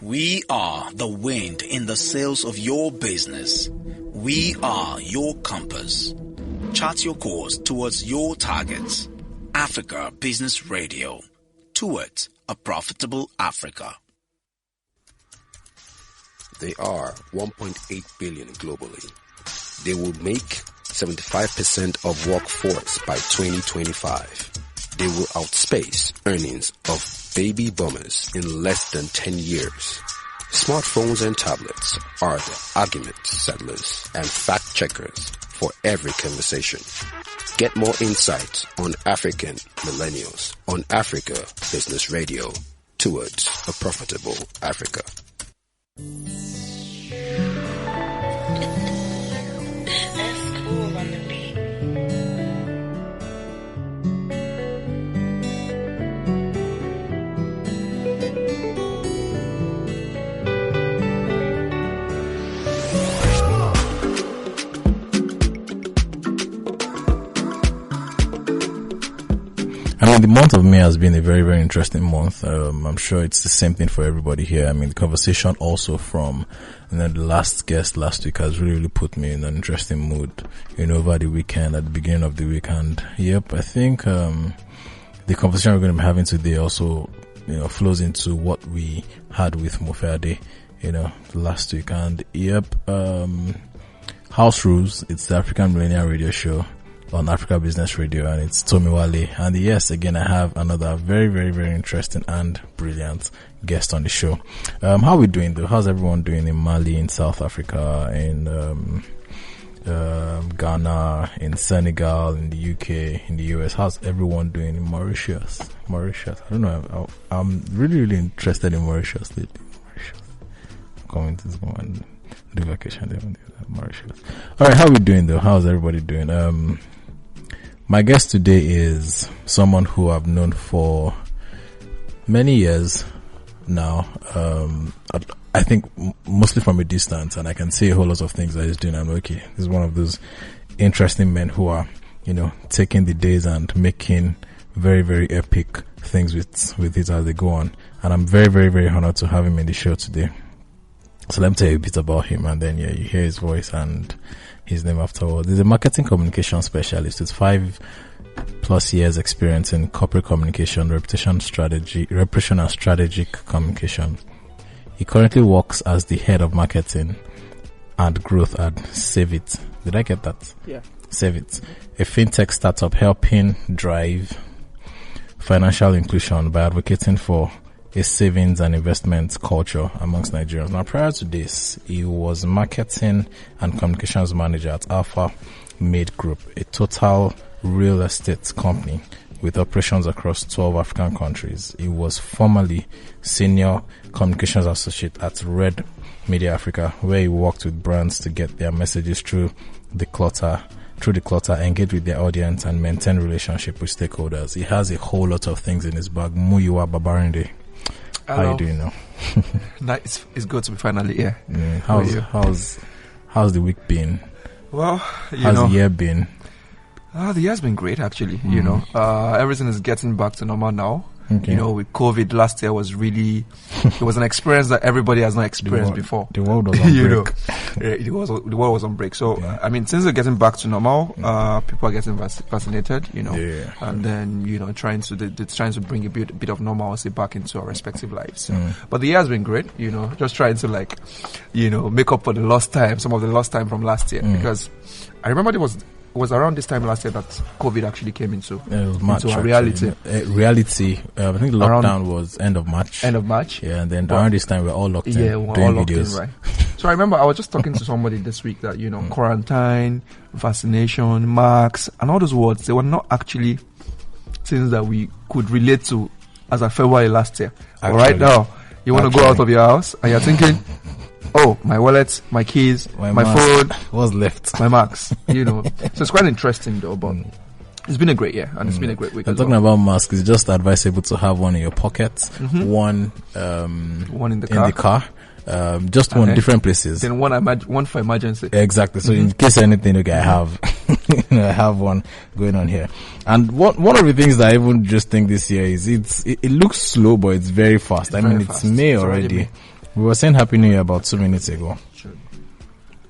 We are the wind in the sails of your business. We are your compass. Chart your course towards your targets. Africa Business Radio. Towards a profitable Africa. They are 1.8 billion globally. They will make 75% of workforce by 2025. They will outspace earnings of baby boomers in less than 10 years. Smartphones and tablets are the argument settlers and fact checkers for every conversation. Get more insights on African millennials on Africa Business Radio. Towards a profitable Africa. The month of May has been a very, very interesting month. I'm sure it's the same thing for everybody here. I mean, the conversation also from the last guest last week has really, really put me in an interesting mood, over the weekend, at the beginning of the weekend. Yep, I think the conversation we're going to be having today also, flows into what we had with Mofeade, last week. And yep, House Rules, it's the African Millennial Radio Show on Africa Business Radio, and it's Tommy Wale. And yes, again, I have another very, very, very interesting and brilliant guest on the show. How are we doing though? How's everyone doing in Mali, in South Africa, in Ghana, in Senegal, in the UK, in the US? How's everyone doing in Mauritius? I don't know. I'm really, really interested in Mauritius lately. I'm coming to go and do vacation there in Mauritius. Alright, how are we doing though? How's everybody doing? My guest today is someone who I've known for many years now. I think mostly from a distance, and I can see a whole lot of things that he's doing. I'm okay. He's one of those interesting men who are, taking the days and making very, very epic things with it as they go on. And I'm very, very, very honored to have him in the show today. So let me tell you a bit about him, and then you hear his voice and his name afterwards. He's a marketing communication specialist with 5+ years experience in corporate communication, reputation and strategic communication. He currently works as the head of marketing and growth at Savyt. Did I get that? Yeah. Savyt, a fintech startup helping drive financial inclusion by advocating for a savings and investment culture amongst Nigerians. Now, prior to this, he was marketing and communications manager at Alpha Mead Group, a total real estate company with operations across 12 African countries. He was formerly senior communications associate at Red Media Africa, where he worked with brands to get their messages through the clutter, engage with their audience, and maintain relationship with stakeholders. He has a whole lot of things in his bag. Muyiwa Babarinde. Hello. How are you doing now? Nice. It's good to be finally here. Yeah. How's the week been? Well, how's the year been? The year's been great, actually. Everything is getting back to normal now. Okay. With COVID last year was really, it was an experience that everybody has not experienced before. The world was on break. The world was on break. So, yeah. Things are getting back to normal. People are getting vaccinated, Yeah. and then, they're trying to bring a bit of normalcy back into our respective lives. But the year has been great, just trying to make up for some of the lost time from last year. Because I remember it was around this time last year that COVID actually came into our reality. Reality. I think lockdown was end of March. Yeah, and then around this time we're all locked in. Yeah, we're all locked in, right? So I remember I was just talking to somebody this week that, quarantine, vaccination, masks, and all those words, they were not actually things that we could relate to as of February last year. But right now, you want to go out of your house and you're thinking, oh, my wallet, my keys, my phone. What's left? My marks, So it's quite interesting though, but it's been a great year and it's been a great week. Talking about masks, it's just advisable to have one in your pocket, one in the car. Just one different places. Then one for emergency. Exactly. So in case anything, okay, I have one going on here. And one of the things that I even just think this year is it looks slow, but it's very fast. It's May already. We were saying Happy New Year about 2 minutes ago. Sure.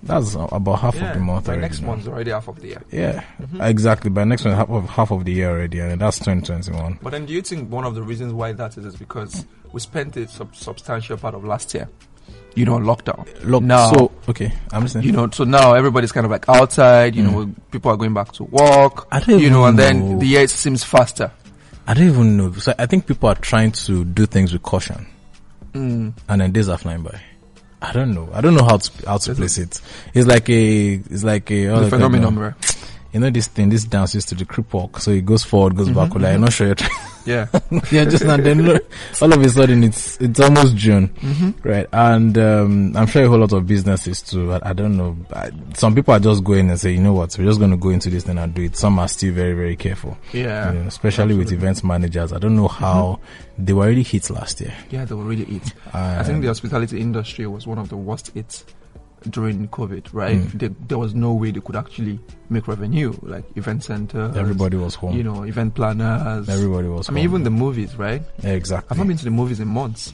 That's about half of the month by already. Next month's already half of the year. Yeah, exactly. By next month, half of the year already, and that's 2021. But then do you think one of the reasons why that is because we spent a substantial part of last year, on lockdown? So, okay, I'm listening. So now everybody's kind of like outside, people are going back to work, I don't even and then know. the year seems faster. I don't even know. So I think people are trying to do things with caution. And then days are flying by. I don't know how to place it. It's like a The phenomenon, right? This dance used to the creep walk. So it goes forward, goes back. Like, I'm not sure you're trying. Yeah. Yeah, just now then look, all of a sudden it's almost June. Right. And I'm sure a whole lot of businesses too. I don't know. Some people are just going and say, you know what, we're just going to go into this thing and do it. Some are still very, very careful. Yeah. Especially with events managers. I don't know how they were really hit last year. Yeah, they were really hit. I think the hospitality industry was one of the worst hits during COVID, right? There was no way they could actually make revenue, like event centers. Everybody was home. Event planners. Everybody was home. I mean, even the movies, right? Yeah, exactly. I've not been to the movies in months.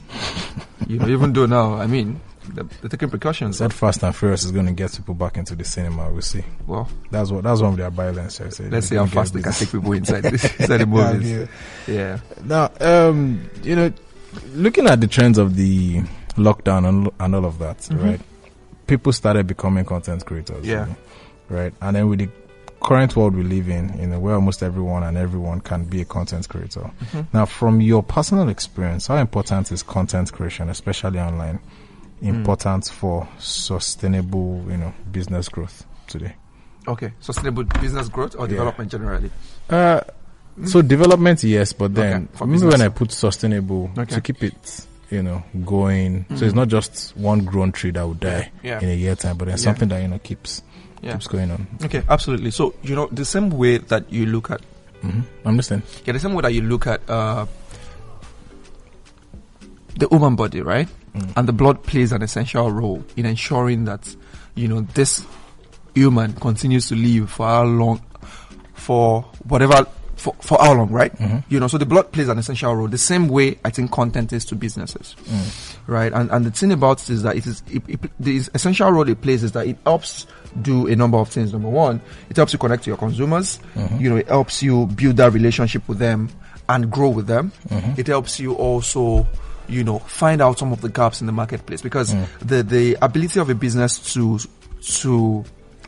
Even though now, I mean, they're taking precautions. That Fast and Furious is going to get people back into the cinema. We'll see. Well, that's one of their violence. Let's see how fast they can take people inside the movies. Yeah. Now, looking at the trends of the lockdown and all of that, right? People started becoming content creators. Yeah. Right. And then with the current world we live in, where almost everyone can be a content creator. Now, from your personal experience, how important is content creation, especially online, important for sustainable, business growth today? Okay. Sustainable business growth or development generally? So development, yes, but then maybe when I put sustainable to keep it going. So it's not just one grown tree that will die in a year time, but then something that, keeps going on. Okay, absolutely. So, the same way that you look at... I'm listening. Yeah, the same way that you look at the human body, right? And the blood plays an essential role in ensuring that, this human continues to live for how long, for how long, right? So the blood plays an essential role. The same way I think content is to businesses, right? And the thing about it is that the essential role it plays is that it helps do a number of things. Number one, it helps you connect to your consumers. It helps you build that relationship with them and grow with them. It helps you also, find out some of the gaps in the marketplace, because the ability of a business to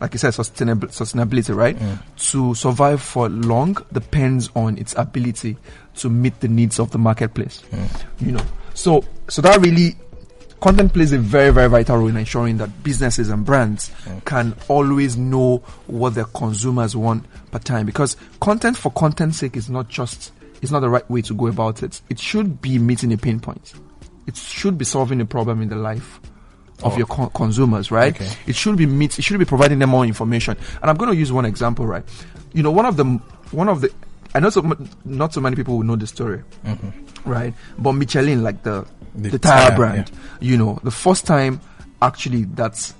like you said, sustainability, right? To survive for long depends on its ability to meet the needs of the marketplace. So that really, content plays a very, very vital role in ensuring that businesses and brands can always know what their consumers want per time. Because content for content's sake is not the right way to go about it. It should be meeting a pain point. It should be solving a problem in the life of your consumers, right? Okay. It should be providing them more information. And I'm going to use one example, right? One of the I know not so many people will know the story, right? But Michelin, like the tire brand, the first time actually that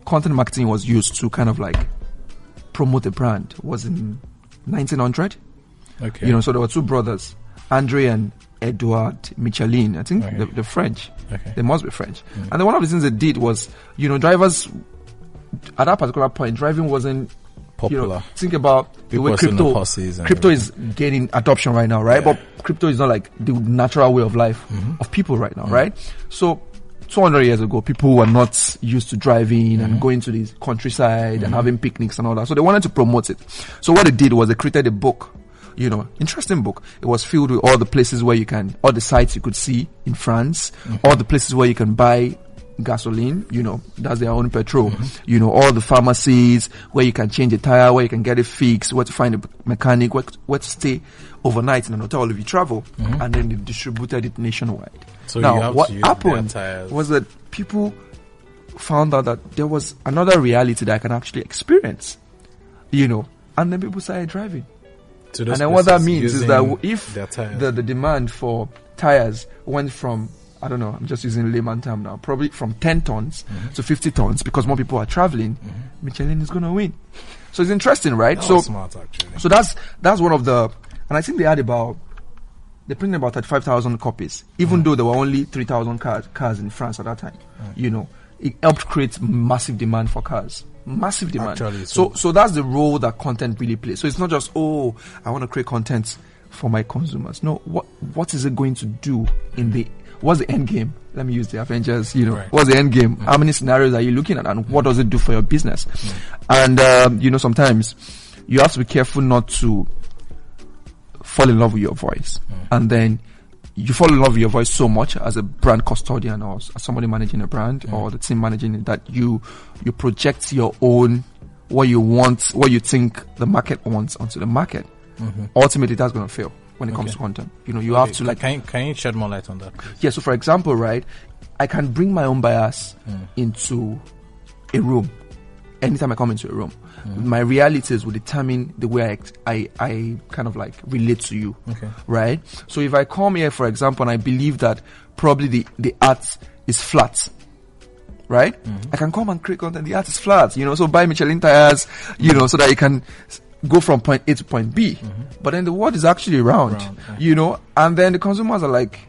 content marketing was used to kind of like promote a brand was in 1900. Okay. So there were two brothers, Andre and Edouard Michelin, I think the French. Okay. They must be French. And then one of the things they did was, drivers at that particular point, driving wasn't popular. Think about people the way crypto is gaining adoption right now, right? Yeah. But crypto is not like the natural way of life of people right now, right? So 200 years ago, people were not used to driving and going to the countryside and having picnics and all that. So they wanted to promote it. So what they did was they created a book. Interesting book. It was filled with all the places where all the sites you could see in France, all the places where you can buy gasoline, that's their own petrol, all the pharmacies where you can change a tire, where you can get it fixed, where to find a mechanic, where to stay overnight in an hotel if you travel, and then they distributed it nationwide. So now, what happened was that people found out that there was another reality that I can actually experience, and then people started driving. And then what that means is that if the demand for tires went from, I don't know, I'm just using layman term now, probably from 10 tons to 50 tons because more people are traveling, Michelin is going to win. So it's interesting, right? That was smart, actually. So that's one of the, and I think they had about They printed about 35,000 copies, even though there were only 3,000 cars in France at that time. You know, it helped create massive demand for cars. Massive demand. Actually, so that's the role that content really plays. So it's not just, oh, I want to create content for my consumers. No, what is it going to do what's the end game? Let me use the Avengers, you know, what's the end game? How many scenarios are you looking at, and what does it do for your business? And, you know, sometimes you have to be careful not to fall in love with your voice. And then you fall in love with your voice so much as a brand custodian or as somebody managing a brand or the team managing it, that you project your own, what you want, what you think the market wants onto the market. Ultimately, that's going to fail when it comes to content. You know, you have to like... Can you shed more light on that, please? Yeah, so for example, right, I can bring my own bias into a room. Anytime I come into a room, my realities will determine the way I kind of like relate to you. Right? So if I come here, for example, and I believe that probably the art is flat, right? I can come and create content. The art is flat, you know, so buy Michelin tires, you know, so that you can go from point A to point B. But then the world is actually round, you know, and then the consumers are like,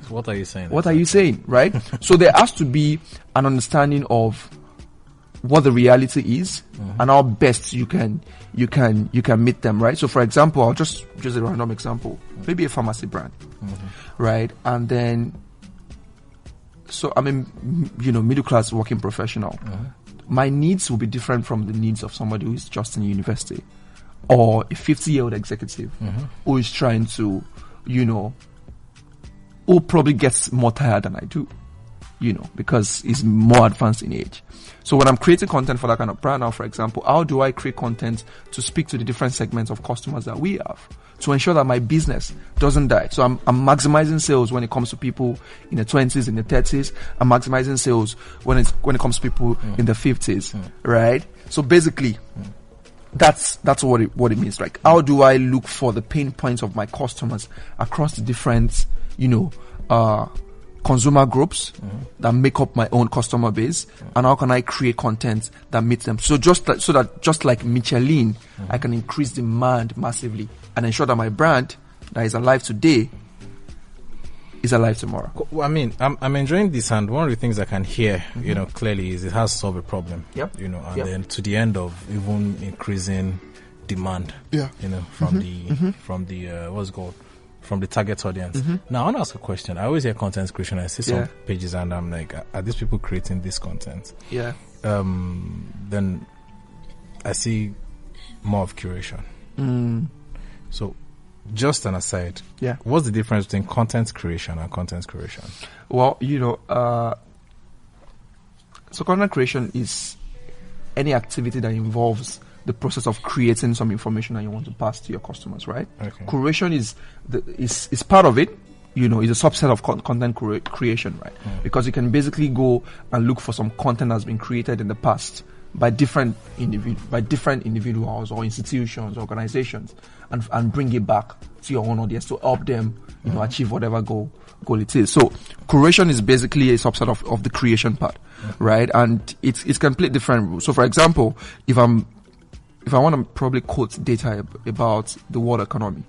what are you saying? What are you saying, right? So there has to be an understanding of what the reality is and how best you can meet them, right? So for example, I'll just a random example, maybe a pharmacy brand, right? And then, so I'm a, you know, middle class working professional. My needs will be different from the needs of somebody who is just in university, or a 50-year-old executive who is trying to, you know, who probably gets more tired than I do, you know, because he's more advanced in age. So when I'm creating content for that kind of brand now, for example, how do I create content to speak to the different segments of customers that we have to ensure that my business doesn't die? So I'm maximizing sales when it comes to people in the 20s, in the 30s. I'm maximizing sales when it comes to people in the 50s, right? So basically, that's what it means. Like, how do I look for the pain points of my customers across the different, you know, consumer groups that make up my own customer base, and how can I create content that meets them? So just like Michelin, I can increase demand massively and ensure that my brand that is alive today is alive tomorrow. Well, I mean, I'm enjoying this, and one of the things I can hear, you know, clearly is it has to solve a problem. You know, and then to the end of even increasing demand. You know, from the what's it called? From the target audience. Now, I want to ask a question. I always hear content creation. I see some pages and I'm like, are these people creating this content? Then I see more of curation. So, just an aside. What's the difference between content creation and content curation? Well, you know, so content creation is any activity that involves the process of creating some information that you want to pass to your customers, right? Curation is part of it, you know, is a subset of content creation, right? Because you can basically go and look for some content that's been created in the past by different individuals or institutions, organizations, and bring it back to your own audience to help them, you know, achieve whatever goal it is. So curation is basically a subset of the creation part, right? And it can play different roles. So for example, if I want to probably quote data about the world economy,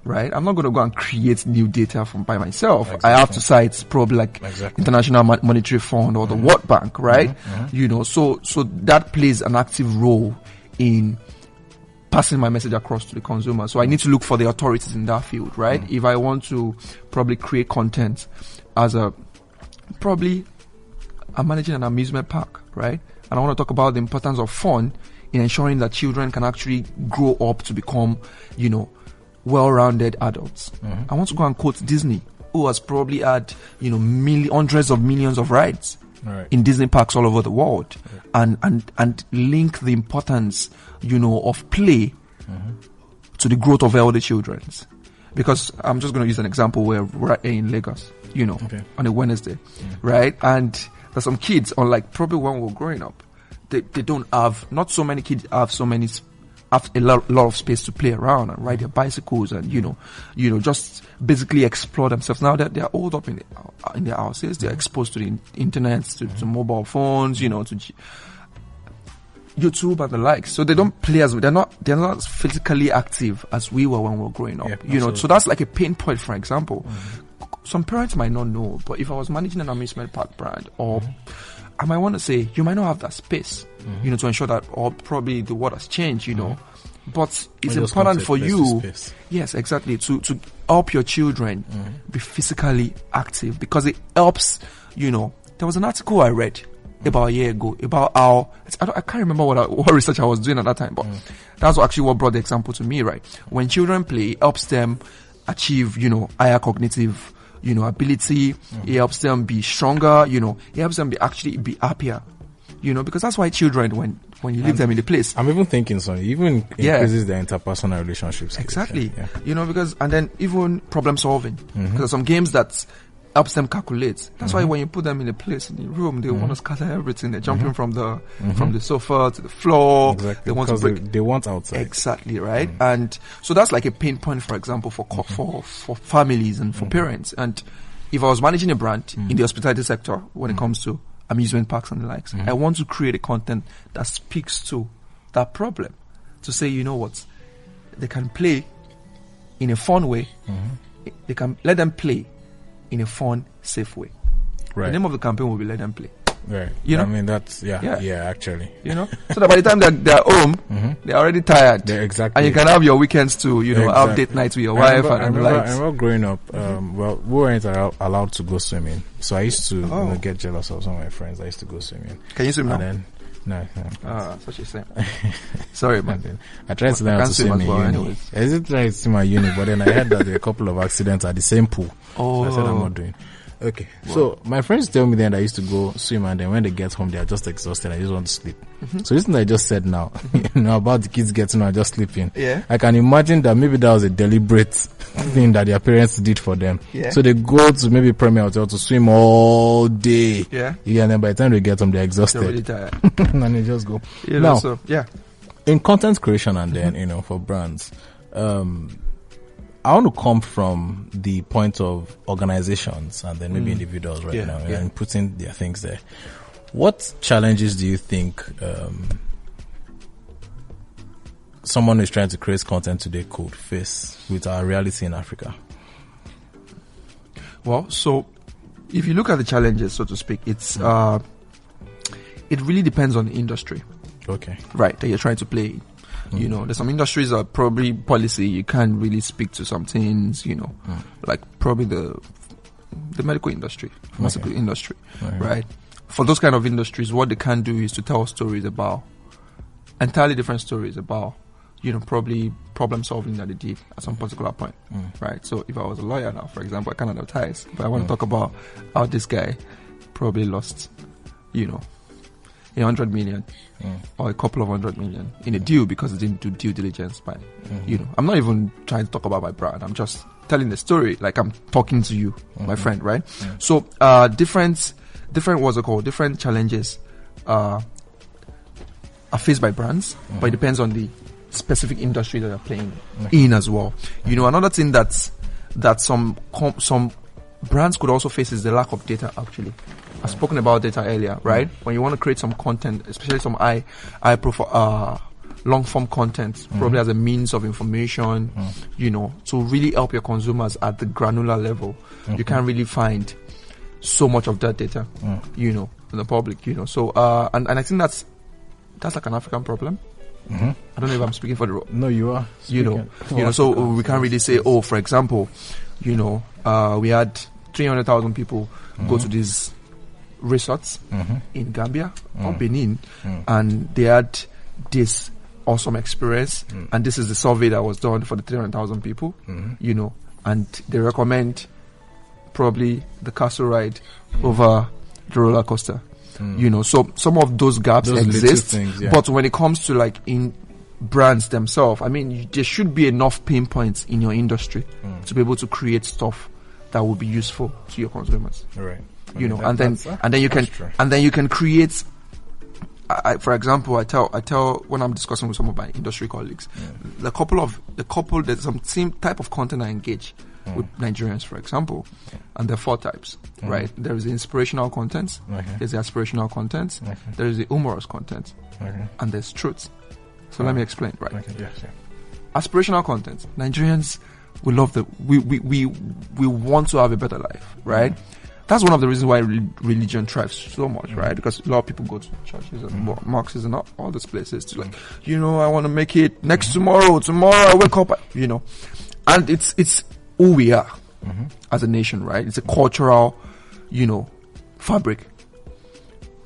right? I'm not going to go and create new data by myself. I have to cite probably like International Monetary Fund or the World Bank, right? You know, so that plays an active role in passing my message across to the consumer. So I need to look for the authorities in that field, right? If I want to probably create content as I'm managing an amusement park, right? And I want to talk about the importance of fun in ensuring that children can actually grow up to become, you know, well-rounded adults. I want to go and quote Disney, who has probably had, you know, hundreds of millions of rides in Disney parks all over the world, and link the importance, you know, of play to the growth of healthy children. Because I'm just going to use an example where we're in Lagos, you know, on a Wednesday, right? And there's some kids, unlike probably when we were growing up, they don't have, not so many kids have a lot of space to play around and ride their bicycles and, you know, just basically explore themselves. Now that they're old up in their houses, they're exposed to the internet, to mobile phones, you know, YouTube and the likes. So they don't play they're not as physically active as we were when we were growing up. So that's like a pain point, for example. Some parents might not know, but if I was managing an amusement park brand, or I might want to say, you might not have that space, to ensure that, or probably the world has changed, but it's important for you, yes, exactly, to help your children be physically active, because it helps. There was an article I read about a year ago about how I can't remember what research I was doing at that time, but that's actually what brought the example to me. Right, when children play, it helps them achieve higher cognitive ability. It helps them be stronger. It helps them be happier. Because that's why children, when you leave them in the place, I'm even thinking so. Even increases their interpersonal relationships. Exactly. Because, and then even problem solving. Because there's some games that helps them calculate. That's why when you put them in a place, in the room, they want to scatter everything. They're jumping from the sofa to the floor. Exactly. They want to break. They want outside. Exactly, right? And so that's like a pain point, for example, for families and for parents. And if I was managing a brand in the hospitality sector, when it comes to amusement parks and the likes, I want to create a content that speaks to that problem. To say, what, they can play in a fun way. They can let them play in a fun, safe way. Right. The name of the campaign will be "Let Them Play." Right. I mean, that's actually. So that by the time they're home, they're already tired. Exactly. And you can have your weekends to, have date nights with your wife and the likes. I remember growing up, we weren't allowed to go swimming. So I used to get jealous of some of my friends. I used to go swimming. Can you swim now? Then, no. Such a shame. Sorry, man. I tried to learn how to swim in uni. I did try to swim at uni, but then I heard that there were a couple of accidents at the same pool. So I said, I'm not doing. Okay, so my friends tell me then I used to go swim, and then when they get home, they are just exhausted. I just want to sleep. So this thing I just said now, about the kids getting and just sleeping. I can imagine that maybe that was a deliberate thing that their parents did for them. So they go to maybe Premier Hotel to swim all day. And then by the time they get home, they're exhausted. They're really tired. And they just go. In content creation and then, for brands, I want to come from the point of organizations and then maybe individuals now and putting their things there. What challenges do you think someone who's trying to create content today could face with our reality in Africa? Well, so if you look at the challenges, so to speak, it's it really depends on the industry. Okay. Right, that you're trying to play. There's some industries that probably policy you can't really speak to some things, like probably the medical industry, pharmaceutical industry, right? For those kind of industries, what they can do is to tell stories about entirely different stories about, probably problem solving that they did at some particular point, right? So if I was a lawyer now, for example, I can't advertise, but I want to talk about how this guy probably lost, 100 million or a couple of 100 million in a deal because he didn't do due diligence by, I'm not even trying to talk about my brand. I'm just telling the story like I'm talking to you, my friend, right? So, different challenges, are faced by brands, but it depends on the specific industry that they're playing in as well. Another thing that some brands could also face is the lack of data, actually. I've spoken about data earlier, right? When you want to create some content, especially some high profile, long form content, probably as a means of information, to really help your consumers at the granular level. You can't really find so much of that data, in the public, So, and I think that's like an African problem. I don't know if I'm speaking for the... No, you are. So we can't really say, for example, we had 300,000 people go to these resorts in Gambia or Benin, and they had this awesome experience, and this is the survey that was done for the 300,000 people, and they recommend probably the castle ride over the roller coaster. So some of those gaps exist, things, but when it comes to like in brands themselves, I mean, there should be enough pain points in your industry to be able to create stuff that will be useful to your consumers. Right. And then you can create. For example, I tell when I'm discussing with some of my industry colleagues, the couple there's some same type of content I engage with Nigerians, for example. And there are 4 types, right? There is the inspirational content, there's the aspirational content, there is the humorous content, and there's truth. So let me explain, right? Aspirational content. Nigerians, we love we want to have a better life, right? That's one of the reasons why religion thrives so much, right? Because a lot of people go to churches and mosques and all these places to like, I want to make it next tomorrow I wake up, and it's who we are as a nation, right? It's a cultural, fabric.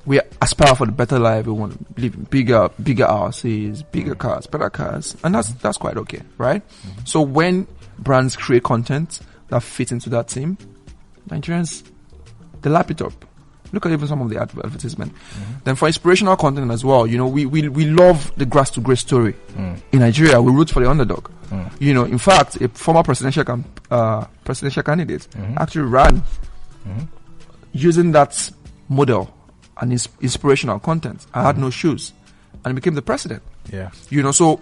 We aspire for the better life. We want to live in bigger houses, bigger cars, better cars, and that's quite okay, right? So when brands create content that fits into that theme, Nigerians, they lap it up. Look at even some of the advertisement. Then for inspirational content as well, we love the grass to grace story. In Nigeria, we root for the underdog. In fact, a former presidential candidate actually ran using that model and inspirational content. I had no shoes, and became the president. Yeah. So,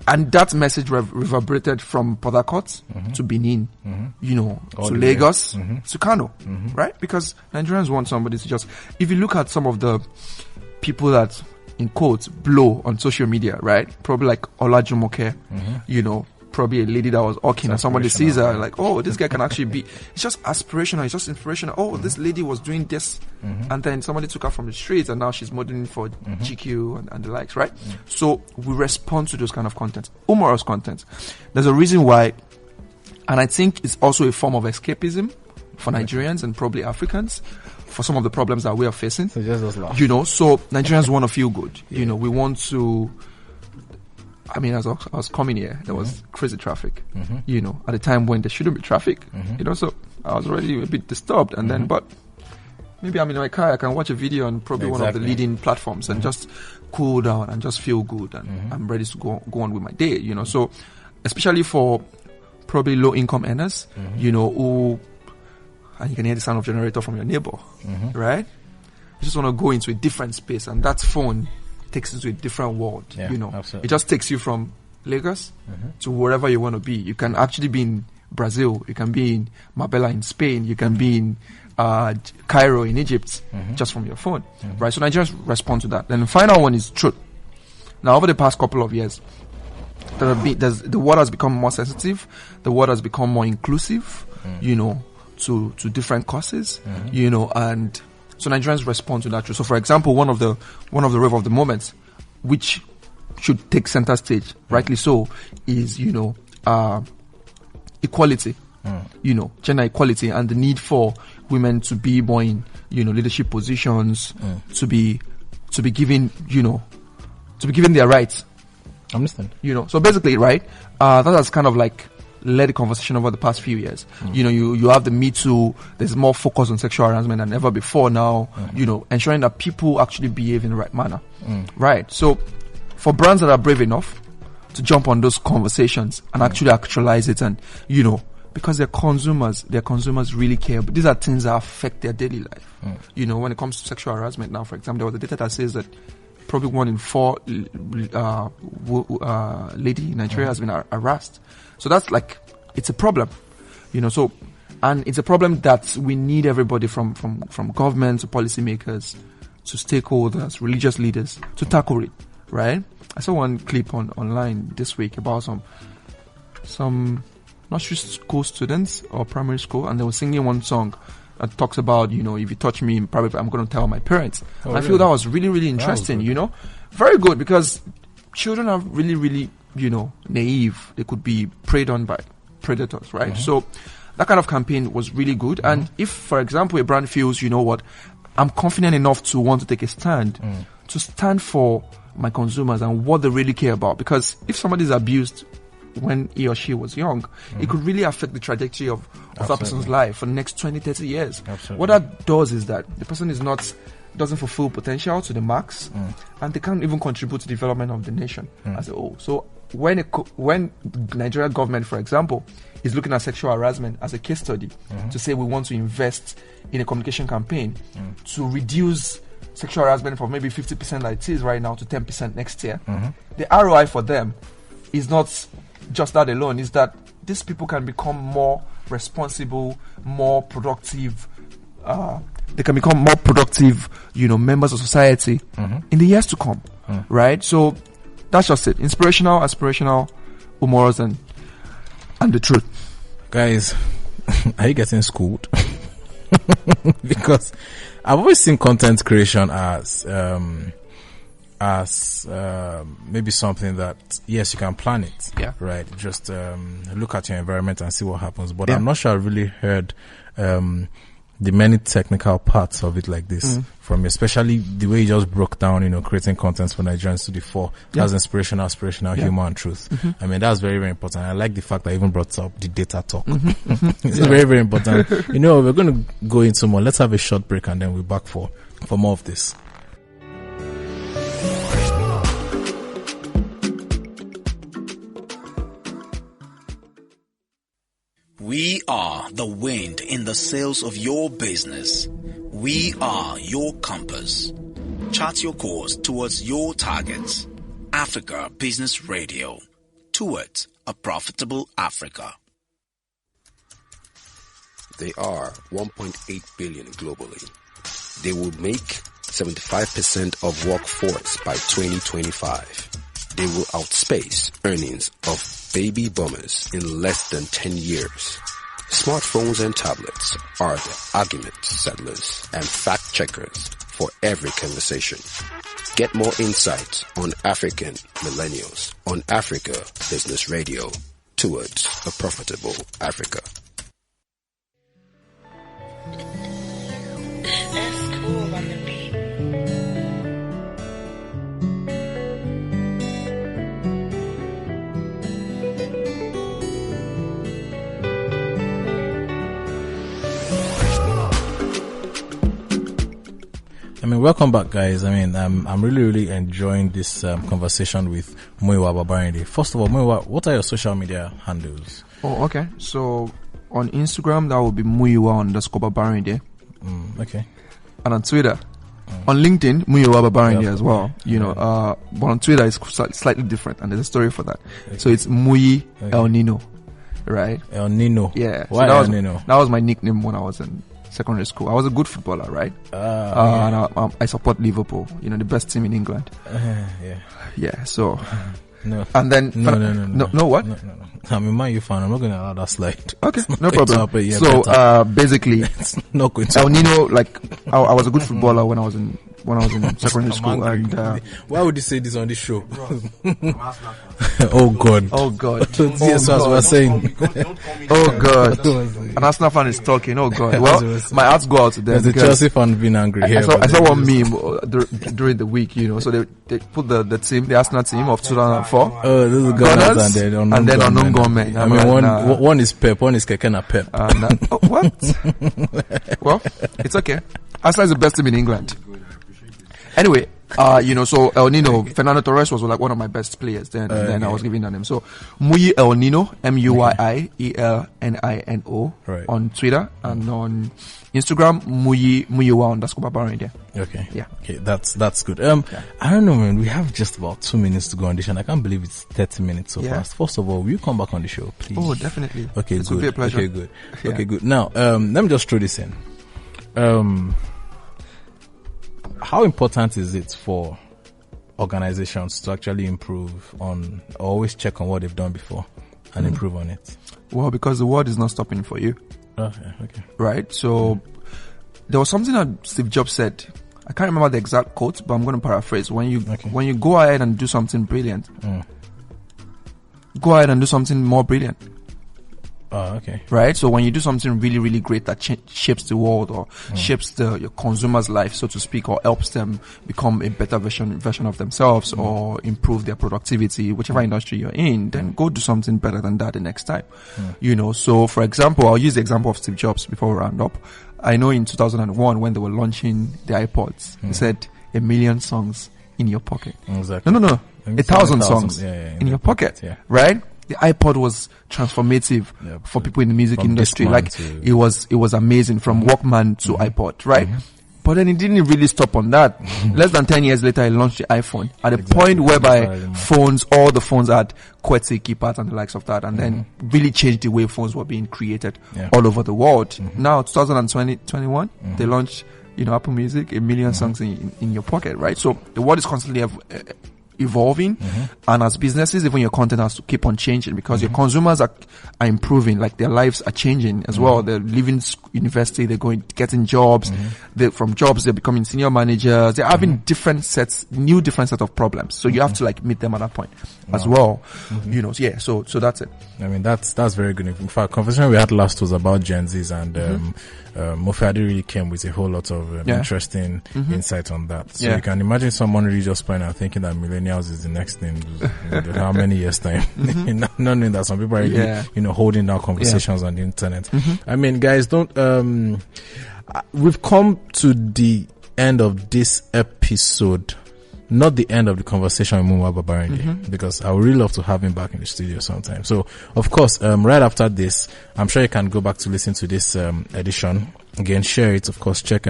and that message reverberated from Port Harcourt to Benin, to Lagos, to Kano, right? Because Nigerians want somebody to just, if you look at some of the people that, in quotes, blow on social media, right? Probably like Olajumoke, probably a lady that was walking and somebody sees her like, oh, this guy can actually be, it's just aspirational, it's just inspirational. Oh, this lady was doing this, and then somebody took her from the streets and now she's modeling for GQ and the likes, right? So we respond to those kind of content. Humorous content. There's a reason why, and I think it's also a form of escapism for Nigerians and probably Africans for some of the problems that we are facing. So just those laugh. So Nigerians want to feel good. We want to, as I was coming here, there was crazy traffic, at a time when there shouldn't be traffic, so I was already a bit disturbed. And then, but maybe I'm in my car, I can watch a video on probably one of the leading platforms and just cool down and just feel good. And I'm ready to go on with my day, So, especially for probably low income earners, who, and you can hear the sound of generator from your neighbor, right? You just want to go into a different space, and that phone takes you to a different world. Absolutely. It just takes you from Lagos to wherever you want to be. You can actually be in Brazil, you can be in Marbella in Spain, you can be in Cairo in Egypt, just from your phone, right? So Nigerians respond to that. Then the final one is truth. Now, over the past couple of years, the world has become more sensitive, the world has become more inclusive, to different causes, and so Nigerians respond to that truth. So, for example, one of the rave of the moment, which should take center stage, rightly so, is equality. Gender equality and the need for women to be more in leadership positions, to be given their rights. I'm listening. So basically, right, that has kind of like led the conversation over the past few years. You have the Me Too. There's more focus on sexual harassment than ever before now. Ensuring that people actually behave in the right manner. Right. So for brands that are brave enough to jump on those conversations and actually actualize it, and because their consumers really care. But these are things that affect their daily life. When it comes to sexual harassment now, for example, there was a data that says that probably 1 in 4 lady in Nigeria has been harassed. So that's like, it's a problem, so, and it's a problem that we need everybody from government to policymakers to stakeholders, religious leaders to tackle it, right? I saw one clip online this week about some nursery school students or primary school, and they were singing one song that talks about, if you touch me in private, I'm going to tell my parents. Oh, and I feel that was really, really interesting, very good, because children are really, really, naive. They could be preyed on by predators, right? So that kind of campaign was really good. And if, for example, a brand feels, I'm confident enough to want to take a stand, to stand for my consumers and what they really care about. Because if somebody is abused when he or she was young, it could really affect the trajectory of that person's life for the next 20, 30 years. Absolutely. What that does is that the person doesn't fulfill potential to the max, and they can't even contribute to the development of the nation as a whole. So when the Nigerian government, for example, is looking at sexual harassment as a case study to say we want to invest in a communication campaign to reduce sexual harassment from maybe 50% that it is right now to 10% next year, the ROI for them is not just that alone, is that these people can become more responsible, more productive. They can become more productive, members of society in the years to come, right? So that's just it. Inspirational, aspirational, humorous, and the truth. Guys, are you getting schooled? Because I've always seen content creation as maybe something that, yes, you can plan it, right? Just look at your environment and see what happens. But I'm not sure I've really heard the many technical parts of it like this from you, especially the way you just broke down, creating content for Nigerians to the fore. That's inspirational, aspirational, humor, and truth. I mean, that's very, very important. I like the fact that I even brought up the data talk. It's very, very important. We're going to go into more. Let's have a short break and then we're back for more of this. We are the wind in the sails of your business. We are your compass. Chart your course towards your targets. Africa Business Radio. Towards a profitable Africa. They are 1.8 billion globally. They will make 75% of workforce by 2025. They will outspace earnings of baby boomers in less than 10 years. Smartphones and tablets are the argument settlers and fact checkers for every conversation. Get more insight on African millennials on Africa Business Radio. Towards a profitable Africa. That's cool on the beat. Welcome back, guys. I'm really, really enjoying this conversation with Muyiwa Babarinde. First of all, Muyiwa, what are your social media handles? Oh, okay. So on Instagram, that would be Muyiwa_Babarinde. Okay. And on Twitter, on LinkedIn, Muyiwa Babarinde as well. But on Twitter, it's slightly different, and there's a story for that. Okay. So it's Muyi El Nino, right? El Nino. Yeah. Why so El Nino? That was my nickname when I was in secondary school. I was a good footballer, right? And I support Liverpool, the best team in England. Yeah. So, no. And then no, what? No. I'm a Man U fan. I'm not going to allow that slide. Okay, no problem. So, basically, not going to. El Nino, I was a good footballer when I was in secondary school. And why would you say this on this show? Oh God. Yes, as we were saying. Oh God. An Arsenal fan is talking. Oh God. Well, my hearts go out to them. There's a Chelsea fan being angry here. I saw one meme during the week. So they put the Arsenal team of 2004. Oh, this is Gunners and then unknown gunmen. One is Pep, one is Kekena Pep. What? Well, it's okay. Arsenal is the best team in England. Anyway, so El Nino, Fernando Torres was one of my best players then, and then I was giving that name. So Muyi El Nino, Muyielnino, right. on Twitter, and on Instagram, Muyiwa_Babarinde. Okay. Yeah. Okay, that's good. I don't know, man. We have just about 2 minutes to go on this, and I can't believe it's 30 minutes so fast. First of all, will you come back on the show, please? Oh, definitely. Okay, it good. Would be a pleasure. Okay, good. Yeah. Okay, good. Now, let me just throw this in. How important is it for organizations to actually improve on, or always check on what they've done before and improve on it? Well, because the world is not stopping for you. Okay. Right? So, there was something that Steve Jobs said. I can't remember the exact quote, but I'm going to paraphrase. When you go ahead and do something brilliant, go ahead and do something more brilliant. Oh, okay. Right? So when you do something really, really great that shapes the world or shapes your consumer's life, so to speak, or helps them become a better version of themselves or improve their productivity, whichever industry you're in, then go do something better than that the next time. So for example, I'll use the example of Steve Jobs before we round up. I know in 2001 when they were launching the iPods, they said 1 million songs in your pocket. Exactly. No. 1,000 songs in your pocket. Right? The iPod was transformative for people in the music industry. It was amazing from Walkman to iPod, right? But then it didn't really stop on that. Less than 10 years later, he launched the iPhone at a point whereby all the phones had QWERTY keypads and the likes of that, and then really changed the way phones were being created all over the world. Now, 2021, they launched, Apple Music, 1 million songs in your pocket, right? So the world is constantly evolving, and as businesses, even your content has to keep on changing because your consumers are improving, like their lives are changing as well. They're leaving university, they're getting jobs. From jobs, they're becoming senior managers. They're having different set of problems. So you have to meet them at that point as well. So that's it. I mean, that's very good. In fact, conversation we had last was about Gen Zs, and Mofadi really came with a whole lot of interesting insight on that. So you can imagine someone really just playing and thinking that millennials is the next thing. How many years time? Not knowing that some people are really, holding down conversations on the internet. I mean, guys, don't. We've come to the end of this episode. Not the end of the conversation with Muyiwa Babarinde, because I would really love to have him back in the studio sometime. So, of course, right after this, I'm sure you can go back to listen to this edition. Again, share it. Of course, check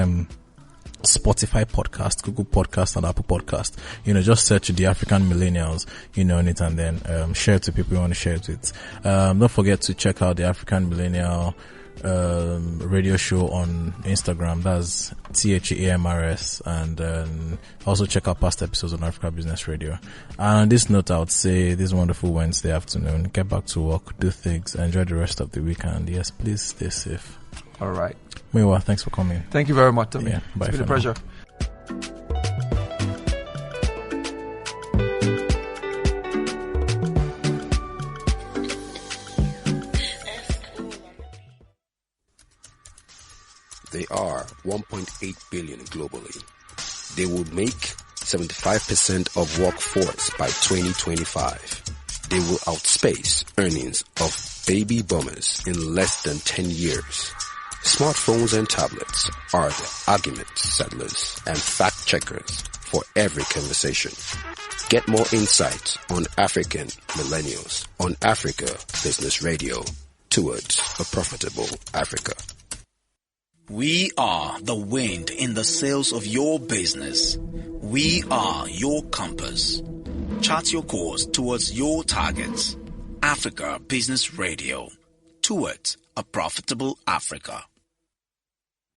Spotify podcast, Google podcast, and Apple podcast. Just search the African Millennials, on it, and then share it to people you want to share it with. Don't forget to check out the African Millennial radio show on Instagram. That's THEAMRS, and also check out past episodes on Africa Business Radio. And on this note, I would say this wonderful Wednesday afternoon, get back to work, do things, enjoy the rest of the weekend. Yes, please stay safe. All right. Muyiwa, thanks for coming. Thank you very much, Tommy. Yeah, bye. It's been a pleasure. They are 1.8 billion globally. They would make 75% of workforce by 2025. They will outspace earnings of baby boomers in less than 10 years. Smartphones and tablets are the argument settlers and fact checkers for every conversation. Get more insights on African millennials on Africa Business Radio, towards a profitable Africa. We are the wind in the sails of your business. We are your compass. Chart your course towards your targets. Africa Business Radio, towards a profitable Africa.